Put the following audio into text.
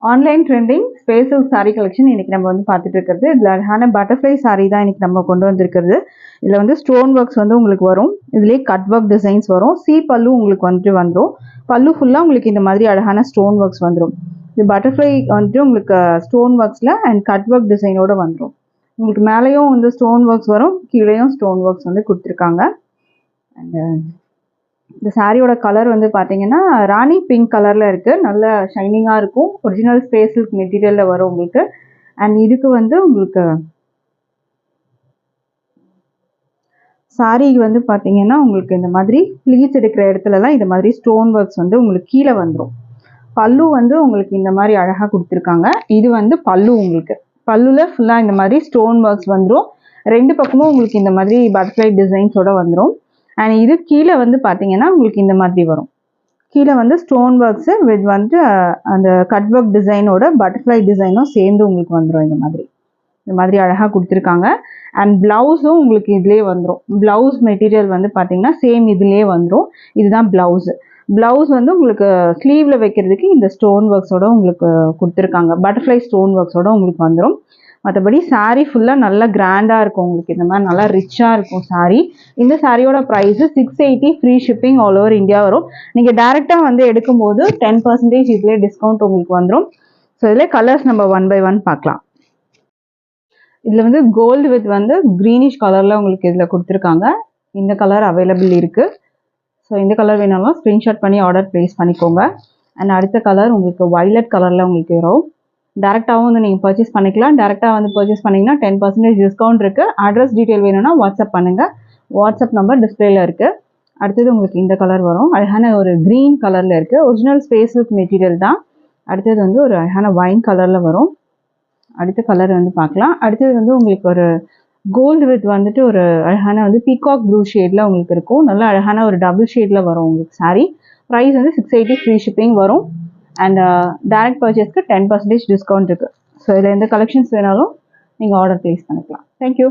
Online trending spatial sari collection இன்றைக்கி நம்ம வந்து பார்த்துட்டு இருக்கிறது. இதில் அழகான பட்டர்ஃப்ளை சாரீ தான் இன்றைக்கி நம்ம கொண்டு வந்திருக்கிறது. இதில் வந்து ஸ்டோன் ஒர்க்ஸ் வந்து உங்களுக்கு வரும். இதுலேயே கட் ஒர்க் டிசைன்ஸ் வரும். பல்லு உங்களுக்கு வந்துட்டு வந்துடும். பல்லு ஃபுல்லாக உங்களுக்கு இந்த மாதிரி அழகான ஸ்டோன் ஒர்க்ஸ் வந்துடும். இது பட்டர்ஃப்ளை வந்துட்டு உங்களுக்கு ஸ்டோன் ஒர்க்ஸில் அண்ட் கட் ஒர்க் டிசைனோடு வந்துடும். உங்களுக்கு மேலேயும் வந்து ஸ்டோன் ஒர்க்ஸ் வரும், கீழேயும் ஸ்டோன் ஒர்க்ஸ் வந்து கொடுத்துருக்காங்க. அண்ட் இந்த சாரியோட கலர் வந்து பார்த்தீங்கன்னா ராணி பிங்க் கலரில் இருக்குது. நல்ல ஷைனிங்காக இருக்கும். ஒரிஜினல் ஸ்பேஸ் சில்க் மெட்டீரியலில் வரும் உங்களுக்கு. அண்ட் இதுக்கு வந்து உங்களுக்கு சாரி வந்து பார்த்தீங்கன்னா உங்களுக்கு இந்த மாதிரி ப்ளீட்ஸ் எடுக்கிற இடத்துலலாம் இந்த மாதிரி ஸ்டோன் ஒர்க்ஸ் வந்து உங்களுக்கு கீழே வந்துடும். பல்லு வந்து உங்களுக்கு இந்த மாதிரி அழகாக கொடுத்துருக்காங்க. இது வந்து பல்லு உங்களுக்கு. பல்லுவில் ஃபுல்லாக இந்த மாதிரி ஸ்டோன் ஒர்க்ஸ் வந்துடும். ரெண்டு பக்கமும் உங்களுக்கு இந்த மாதிரி பட்டர்ஃப்ளை டிசைன்ஸோட வந்துடும். அண்ட் இது கீழே வந்து பார்த்தீங்கன்னா உங்களுக்கு இந்த மாதிரி வரும். கீழே வந்து ஸ்டோன் ஒர்க்ஸு வித் வந்து அந்த கட் ஒர்க் டிசைனோட பட்டர்ஃப்ளை டிசைனும் சேர்ந்து உங்களுக்கு வந்துடும். இந்த மாதிரி அழகாக கொடுத்துருக்காங்க. அண்ட் ப்ளவுஸும் உங்களுக்கு இதுலேயே வந்துடும். ப்ளவுஸ் மெட்டீரியல் வந்து பார்த்தீங்கன்னா சேம் இதுலேயே வந்துடும். இதுதான் ப்ளவுஸு. ப்ளவுஸ் வந்து உங்களுக்கு ஸ்லீவில் வைக்கிறதுக்கு இந்த ஸ்டோன் ஒர்க்ஸோட உங்களுக்கு கொடுத்துருக்காங்க. பட்டர்ஃப்ளை ஸ்டோன் ஒர்க்ஸோட உங்களுக்கு வந்துடும். மற்றபடி சாரீ ஃபுல்லாக நல்லா கிராண்டாக இருக்கும். உங்களுக்கு இந்த மாதிரி நல்லா ரிச்சாக இருக்கும் சாரீ. இந்த சாரியோட price 680, free shipping all over India வரும். நீங்கள் டேரெக்டாக வந்து எடுக்கும்போது 10% இதிலே டிஸ்கவுண்ட் உங்களுக்கு வந்துடும். ஸோ இதில் கலர்ஸ் நம்ம 1 by 1 பார்க்கலாம். இதில் வந்து கோல்டு வித் வந்து க்ரீனிஷ் கலரில் உங்களுக்கு இதில் கொடுத்துருக்காங்க. இந்த கலர் அவைலபிள் இருக்குது. ஸோ இந்த கலர் வேணாலும் ஸ்க்ரீன்ஷாட் பண்ணி ஆர்டர் ப்ளேஸ் பண்ணிக்கோங்க. அண்ட் அடுத்த கலர் உங்களுக்கு வைலட் கலரில் உங்களுக்கு வரும். டேரெக்டாகவும் வந்து நீங்கள் பர்ச்சேஸ் பண்ணிக்கலாம். டேரெக்டாக வந்து பர்ச்சேஸ் பண்ணிங்கன்னா 10% டிஸ்கவுண்ட் இருக்குது. அட்ரஸ் டீட்டெயில் வேணும்னா வாட்ஸ்அப் பண்ணுங்கள். வாட்ஸ்அப் நம்பர் டிஸ்பிளேல இருக்குது. அடுத்தது உங்களுக்கு இந்த கலர் வரும். அழகான ஒரு க்ரீன் கலரில் இருக்குது. ஒரிஜினல் ஸ்பேஸ் சில்க் மெட்டீரியல் தான். அடுத்தது வந்து ஒரு அழகான வைன் கலரில் வரும். அடுத்த கலர் வந்து பார்க்கலாம். அடுத்தது வந்து உங்களுக்கு ஒரு கோல்டு வித் வந்துட்டு ஒரு அழகான வந்து பீகாக் ப்ளூ ஷேடில் உங்களுக்கு இருக்கும். நல்ல அழகான ஒரு டபுள் ஷேடில் வரும் உங்களுக்கு சாரீ. ப்ரைஸ் வந்து 680, ஃப்ரீ ஷிப்பிங் வரும். அண்ட் டைரக்ட் பர்ச்சேஸ்க்கு 10% டிஸ்கவுண்ட் இருக்குது. ஸோ இதில் எந்த கலெக்ஷன்ஸ் வேணாலும் நீங்கள் ஆர்டர் ப்ளேஸ் பண்ணிக்கலாம். தேங்க்யூ.